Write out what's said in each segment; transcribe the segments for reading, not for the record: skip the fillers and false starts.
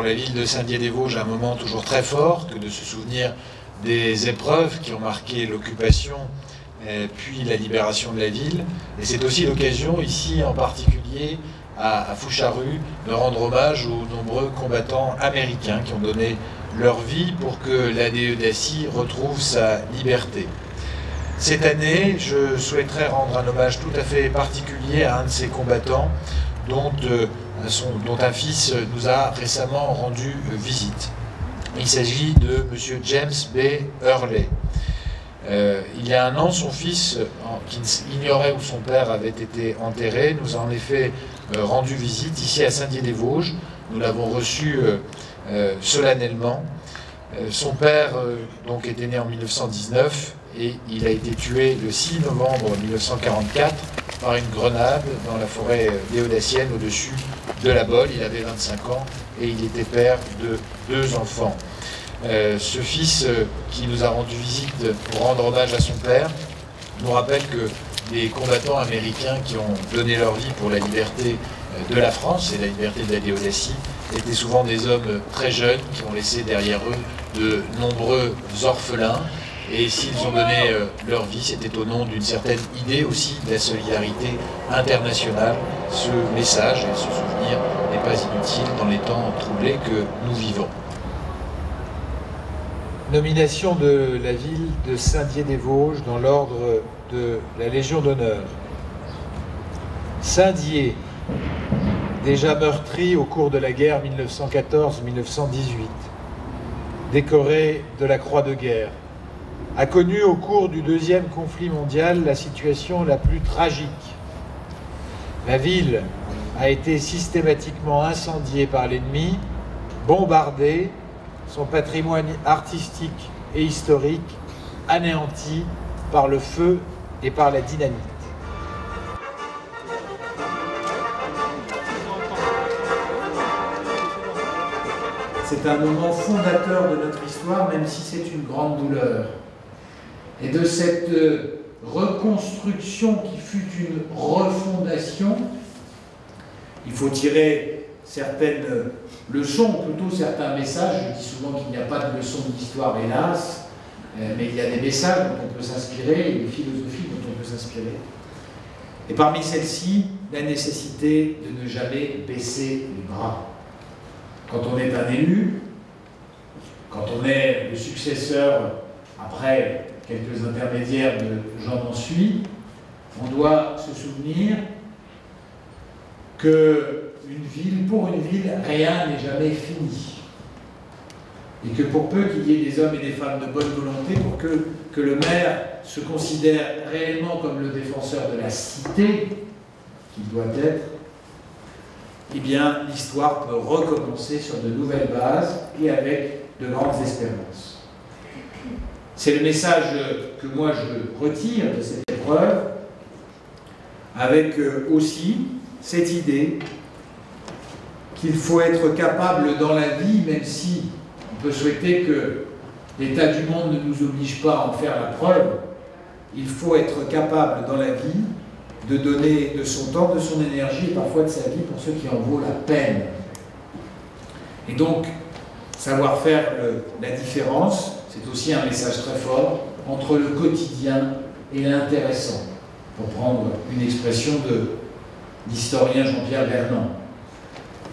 la ville de Saint-Dié-des-Vosges un moment toujours très fort que de se souvenir des épreuves qui ont marqué l'occupation puis la libération de la ville. Et c'est aussi l'occasion ici en particulier à Foucharus de rendre hommage aux nombreux combattants américains qui ont donné leur vie pour que l'ADE Dassy retrouve sa liberté. Cette année, je souhaiterais rendre un hommage tout à fait particulier à un de ces combattants dont un fils nous a récemment rendu visite. Il s'agit de M. James B. Hurley. Il y a un an, son fils, qui ignorait où son père avait été enterré, nous a en effet rendu visite ici à Saint-Dié-des-Vosges. Nous l'avons reçu solennellement. Son père donc était né en 1919 et il a été tué le 6 novembre 1944 par une grenade dans la forêt déodacienne au-dessus de la Bolle. Il avait 25 ans et il était père de 2 enfants. Ce fils qui nous a rendu visite pour rendre hommage à son père nous rappelle que les combattants américains qui ont donné leur vie pour la liberté de la France et la liberté de l'ADE Dassy étaient souvent des hommes très jeunes qui ont laissé derrière eux de nombreux orphelins. Et s'ils ont donné leur vie, c'était au nom d'une certaine idée aussi de la solidarité internationale. Ce message et ce souvenir n'est pas inutile dans les temps troublés que nous vivons. Nomination de la ville de Saint-Dié-des-Vosges dans l'ordre de la Légion d'honneur. Saint-Dié, déjà meurtri au cours de la guerre 1914-1918, décoré de la Croix de guerre, a connu au cours du deuxième conflit mondial la situation la plus tragique. La ville a été systématiquement incendiée par l'ennemi, bombardée, son patrimoine artistique et historique anéanti par le feu et par la dynamite. C'est un moment fondateur de notre histoire, même si c'est une grande douleur. Et de cette reconstruction qui fut une refondation, il faut tirer certaines leçons, plutôt certains messages. Je dis souvent qu'il n'y a pas de leçons d'histoire, hélas, mais il y a des messages dont on peut s'inspirer, et des philosophies dont on peut s'inspirer. Et parmi celles-ci, la nécessité de ne jamais baisser les bras. Quand on est un élu, quand on est le successeur, après quelques intermédiaires de Jean Mansuy, on doit se souvenir que pour une ville, rien n'est jamais fini. Et que pour peu qu'il y ait des hommes et des femmes de bonne volonté, pour que le maire se considère réellement comme le défenseur de la cité, qu'il doit être, eh bien, l'histoire peut recommencer sur de nouvelles bases et avec de grandes espérances. C'est le message que moi je retire de cette épreuve, avec aussi cette idée qu'il faut être capable dans la vie, même si on peut souhaiter que l'état du monde ne nous oblige pas à en faire la preuve, il faut être capable dans la vie de donner de son temps, de son énergie et parfois de sa vie pour ceux qui en vaut la peine. Et donc, savoir faire la différence, c'est aussi un message très fort entre le quotidien et l'intéressant, pour prendre une expression de l'historien Jean-Pierre Vernant.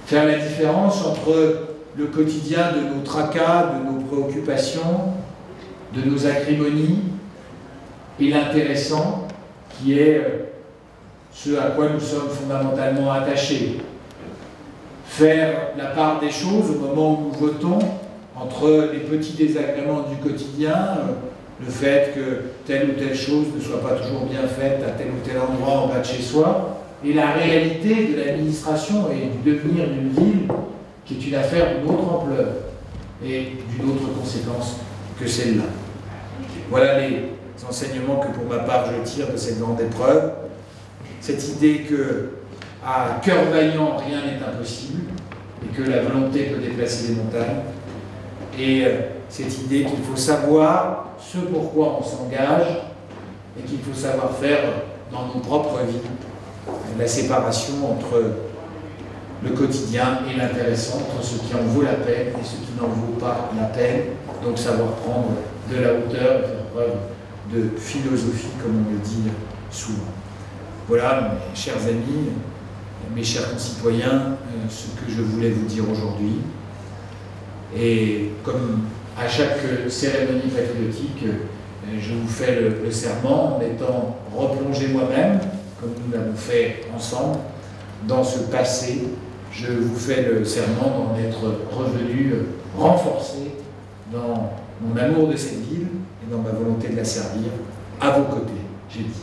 Faire la différence entre le quotidien de nos tracas, de nos préoccupations, de nos acrimonies, et l'intéressant qui est ce à quoi nous sommes fondamentalement attachés. Faire la part des choses au moment où nous votons entre les petits désagréments du quotidien, le fait que telle ou telle chose ne soit pas toujours bien faite à tel ou tel endroit en bas de chez soi, et la réalité de l'administration et du devenir d'une ville qui est une affaire d'une autre ampleur et d'une autre conséquence que celle-là. Voilà les enseignements que pour ma part je tire de cette grande épreuve. Cette idée que à cœur vaillant rien n'est impossible et que la volonté peut déplacer les montagnes, et cette idée qu'il faut savoir ce pourquoi on s'engage et qu'il faut savoir faire dans nos propres vies la séparation entre le quotidien et l'intéressant, entre ce qui en vaut la peine et ce qui n'en vaut pas la peine. Donc savoir prendre de la hauteur et faire preuve de philosophie, comme on le dit souvent. Voilà, mes chers amis, mes chers concitoyens, ce que je voulais vous dire aujourd'hui. Et comme à chaque cérémonie patriotique, je vous fais le serment en étant replongé moi-même, comme nous l'avons fait ensemble, dans ce passé. Je vous fais le serment d'en être revenu renforcé dans mon amour de cette ville et dans ma volonté de la servir à vos côtés, j'ai dit.